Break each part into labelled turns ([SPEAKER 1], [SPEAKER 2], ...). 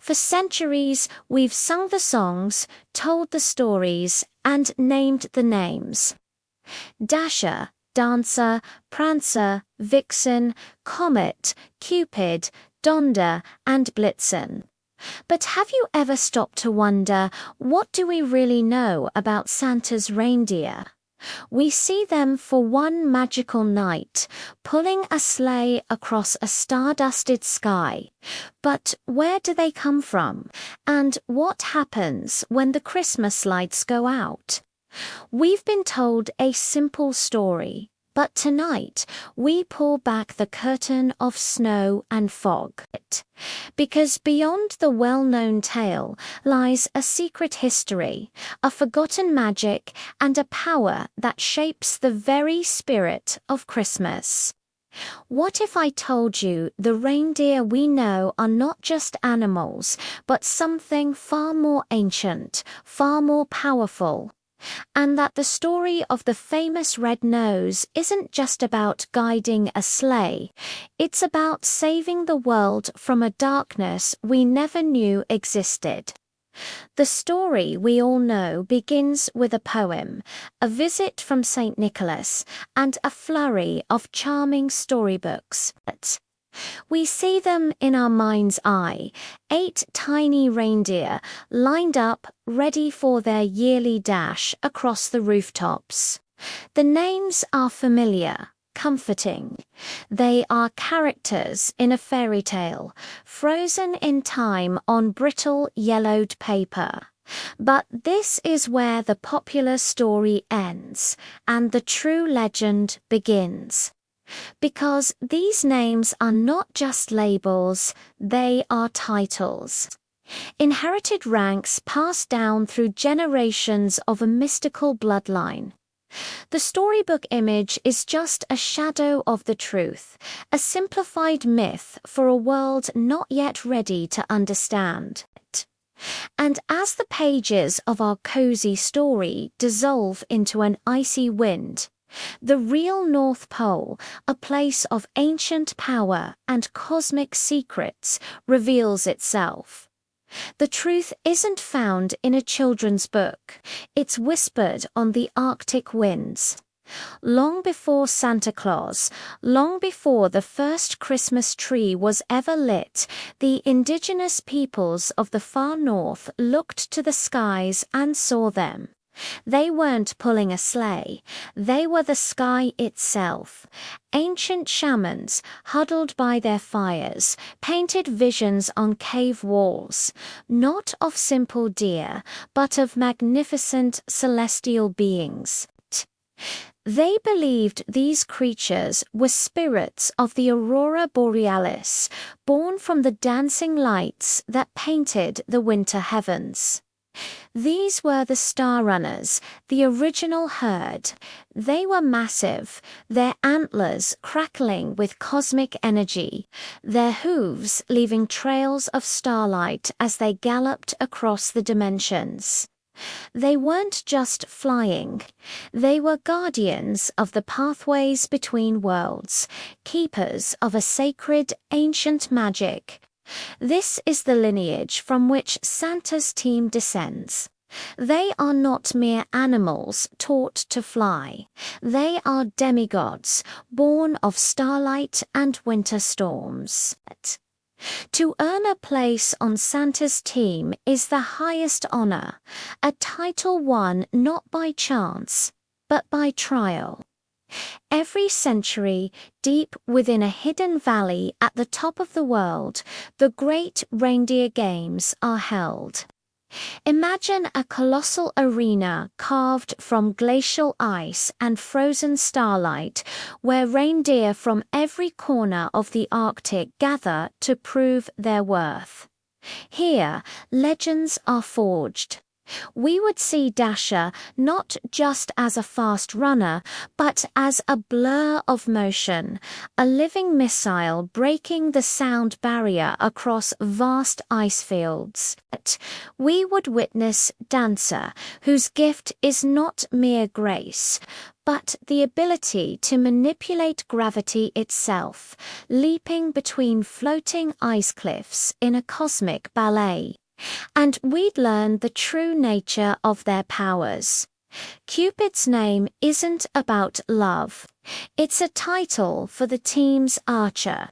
[SPEAKER 1] For centuries, we've sung the songs, told the stories, and named the names. Dasher, Dancer, Prancer, Vixen, Comet, Cupid, Donder, and Blitzen. But have you ever stopped to wonder, what do we really know about Santa's reindeer? We see them for one magical night, pulling a sleigh across a star-dusted sky. But where do they come from? And what happens when the Christmas lights go out? We've been told a simple story, but tonight we pull back the curtain of snow and fog. Because beyond the well-known tale lies a secret history, a forgotten magic, and a power that shapes the very spirit of Christmas. What if I told you the reindeer we know are not just animals, but something far more ancient, far more powerful? And that the story of the famous red nose isn't just about guiding a sleigh, it's about saving the world from a darkness we never knew existed. The story we all know begins with a poem, a visit from St. Nicholas, and a flurry of charming storybooks. We see them in our mind's eye, 8 tiny reindeer lined up, ready for their yearly dash across the rooftops. The names are familiar, comforting. They are characters in a fairy tale, frozen in time on brittle, yellowed paper. But this is where the popular story ends, and the true legend begins. Because these names are not just labels, they are titles. Inherited ranks passed down through generations of a mystical bloodline. The storybook image is just a shadow of the truth, a simplified myth for a world not yet ready to understand. And as the pages of our cozy story dissolve into an icy wind, the real North Pole, a place of ancient power and cosmic secrets, reveals itself. The truth isn't found in a children's book, it's whispered on the Arctic winds. Long before Santa Claus, long before the first Christmas tree was ever lit, the indigenous peoples of the far north looked to the skies and saw them. They weren't pulling a sleigh, they were the sky itself. Ancient shamans, huddled by their fires, painted visions on cave walls, not of simple deer, but of magnificent celestial beings. They believed these creatures were spirits of the aurora borealis, born from the dancing lights that painted the winter heavens. These were the Star Runners, the original herd. They were massive, their antlers crackling with cosmic energy, their hooves leaving trails of starlight as they galloped across the dimensions. They weren't just flying, they were guardians of the pathways between worlds, keepers of a sacred, ancient magic. This is the lineage from which Santa's team descends. They are not mere animals taught to fly. They are demigods, born of starlight and winter storms. To earn a place on Santa's team is the highest honor, a title won not by chance, but by trial. Every century, deep within a hidden valley at the top of the world, the Great Reindeer Games are held. Imagine a colossal arena carved from glacial ice and frozen starlight, where reindeer from every corner of the Arctic gather to prove their worth. Here, legends are forged. We would see Dasher not just as a fast runner, but as a blur of motion, a living missile breaking the sound barrier across vast ice fields. We would witness Dancer, whose gift is not mere grace, but the ability to manipulate gravity itself, leaping between floating ice cliffs in a cosmic ballet. And we'd learn the true nature of their powers. Cupid's name isn't about love. It's a title for the team's archer.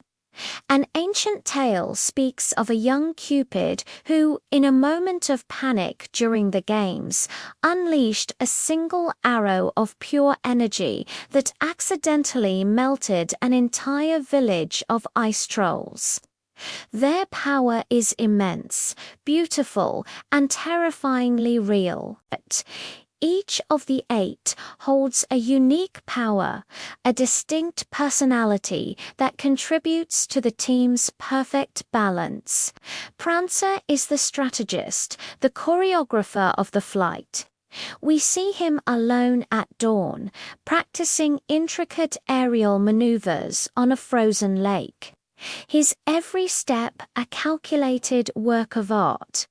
[SPEAKER 1] An ancient tale speaks of a young Cupid who, in a moment of panic during the games, unleashed a single arrow of pure energy that accidentally melted an entire village of ice trolls. Their power is immense, beautiful, and terrifyingly real. But each of the 8 holds a unique power, a distinct personality that contributes to the team's perfect balance. Prancer is the strategist, the choreographer of the flight. We see him alone at dawn, practicing intricate aerial maneuvers on a frozen lake. His every step a calculated work of art.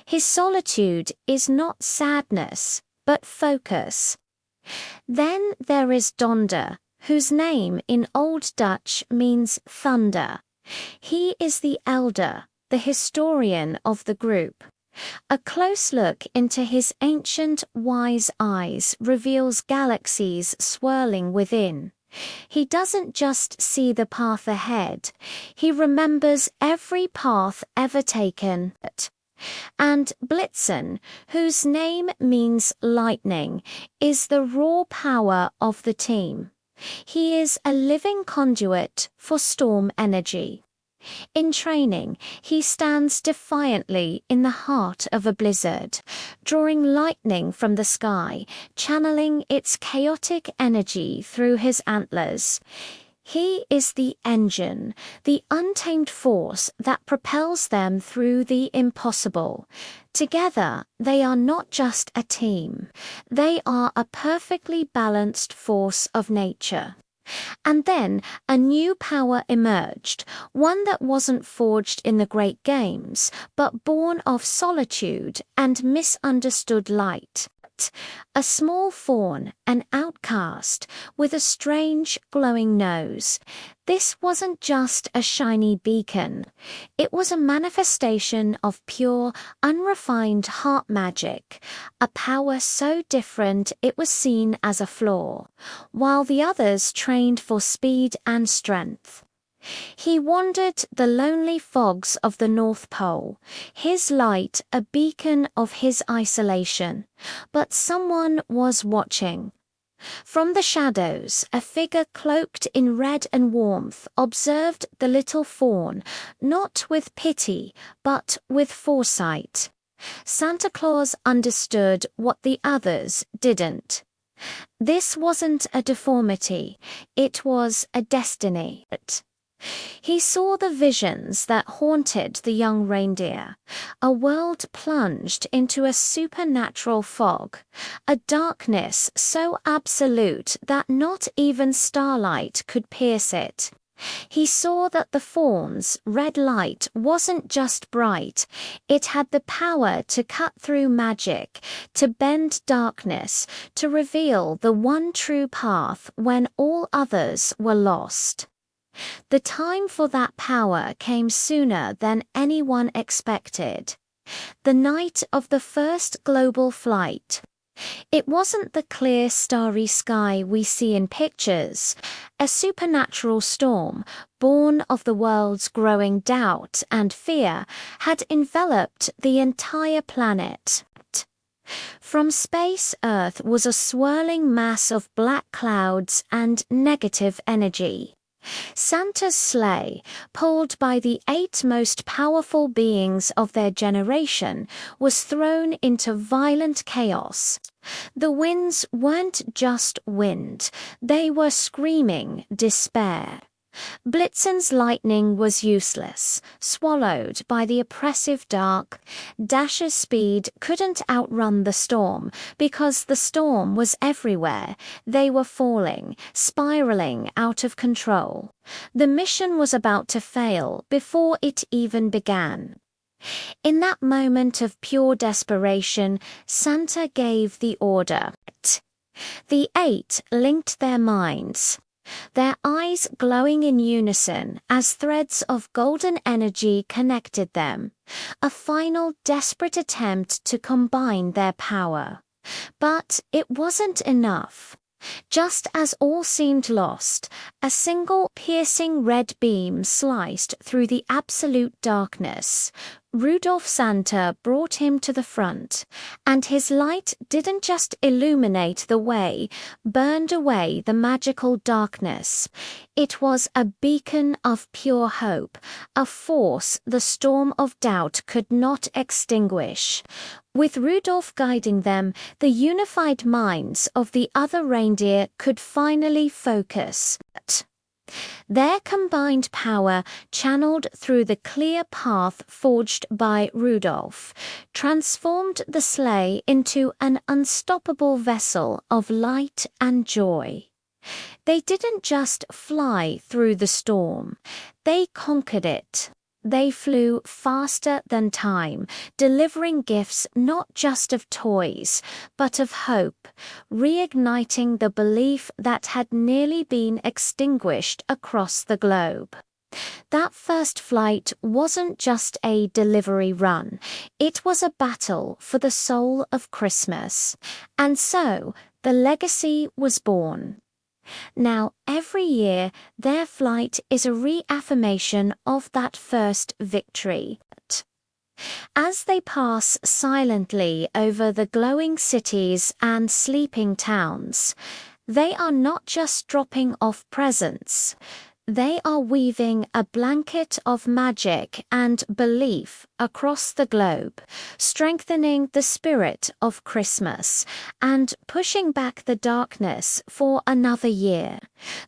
[SPEAKER 1] His solitude is not sadness, but focus. Then there is Donder, whose name in Old Dutch means thunder. He is the elder, the historian of the group. A close look into his ancient, wise eyes reveals galaxies swirling within. He doesn't just see the path ahead, he remembers every path ever taken. And Blitzen, whose name means lightning, is the raw power of the team. He is a living conduit for storm energy. In training, he stands defiantly in the heart of a blizzard, drawing lightning from the sky, channeling its chaotic energy through his antlers. He is the engine, the untamed force that propels them through the impossible. Together, they are not just a team. They are a perfectly balanced force of nature. And then a new power emerged, one that wasn't forged in the Great Games, but born of solitude and misunderstood light. A small fawn, an outcast, with a strange, glowing nose. This wasn't just a shiny beacon. It was a manifestation of pure, unrefined heart magic, a power so different it was seen as a flaw, while the others trained for speed and strength. He wandered the lonely fogs of the North Pole, his light a beacon of his isolation, but someone was watching. From the shadows, a figure cloaked in red and warmth observed the little fawn, not with pity, but with foresight. Santa Claus understood what the others didn't. This wasn't a deformity, it was a destiny. He saw the visions that haunted the young reindeer, a world plunged into a supernatural fog, a darkness so absolute that not even starlight could pierce it. He saw that the fawn's red light wasn't just bright, it had the power to cut through magic, to bend darkness, to reveal the one true path when all others were lost. The time for that power came sooner than anyone expected. The night of the first global flight. It wasn't the clear, starry sky we see in pictures. A supernatural storm, born of the world's growing doubt and fear, had enveloped the entire planet. From space, Earth was a swirling mass of black clouds and negative energy. Santa's sleigh, pulled by the 8 most powerful beings of their generation, was thrown into violent chaos. The winds weren't just wind, they were screaming despair. Blitzen's lightning was useless, swallowed by the oppressive dark. Dasher's speed couldn't outrun the storm, because the storm was everywhere. They were falling, spiraling out of control. The mission was about to fail before it even began. In that moment of pure desperation, Santa gave the order. The 8 linked their minds, their eyes glowing in unison as threads of golden energy connected them, a final desperate attempt to combine their power. But it wasn't enough. Just as all seemed lost, a single piercing red beam sliced through the absolute darkness. Rudolph Santa brought him to the front, and his light didn't just illuminate the way, burned away the magical darkness. It was a beacon of pure hope, a force the storm of doubt could not extinguish. With Rudolph guiding them, the unified minds of the other reindeer could finally focus. Their combined power, channeled through the clear path forged by Rudolph, transformed the sleigh into an unstoppable vessel of light and joy. They didn't just fly through the storm, they conquered it. They flew faster than time, delivering gifts not just of toys, but of hope, reigniting the belief that had nearly been extinguished across the globe. That first flight wasn't just a delivery run, it was a battle for the soul of Christmas. And so, the legacy was born. Now, every year, their flight is a reaffirmation of that first victory. As they pass silently over the glowing cities and sleeping towns, they are not just dropping off presents. They are weaving a blanket of magic and belief across the globe, strengthening the spirit of Christmas and pushing back the darkness for another year.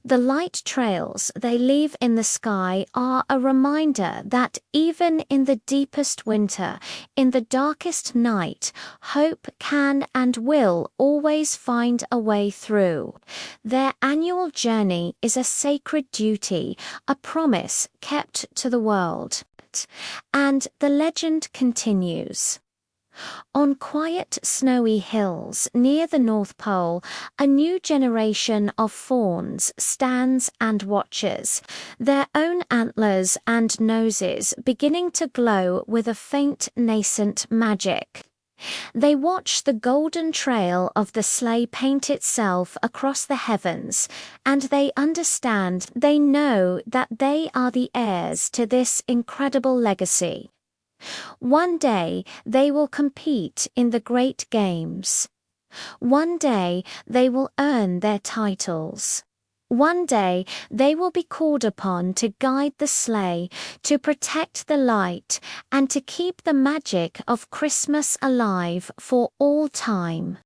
[SPEAKER 1] The light trails they leave in the sky are a reminder that even in the deepest winter, in the darkest night, hope can and will always find a way through. Their annual journey is a sacred duty, a promise kept to the world. And the legend continues. On quiet, snowy hills near the North Pole, a new generation of fawns stands and watches, their own antlers and noses beginning to glow with a faint nascent magic. They watch the golden trail of the sleigh paint itself across the heavens, and they understand, they know that they are the heirs to this incredible legacy. One day they will compete in the Great Games. One day they will earn their titles. One day they will be called upon to guide the sleigh, to protect the light, and to keep the magic of Christmas alive for all time.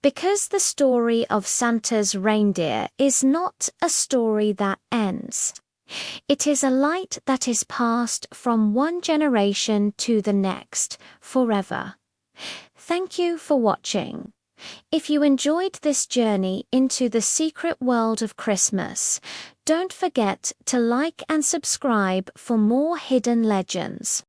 [SPEAKER 1] Because the story of Santa's reindeer is not a story that ends. It is a light that is passed from one generation to the next, forever. Thank you for watching. If you enjoyed this journey into the secret world of Christmas, don't forget to like and subscribe for more hidden legends.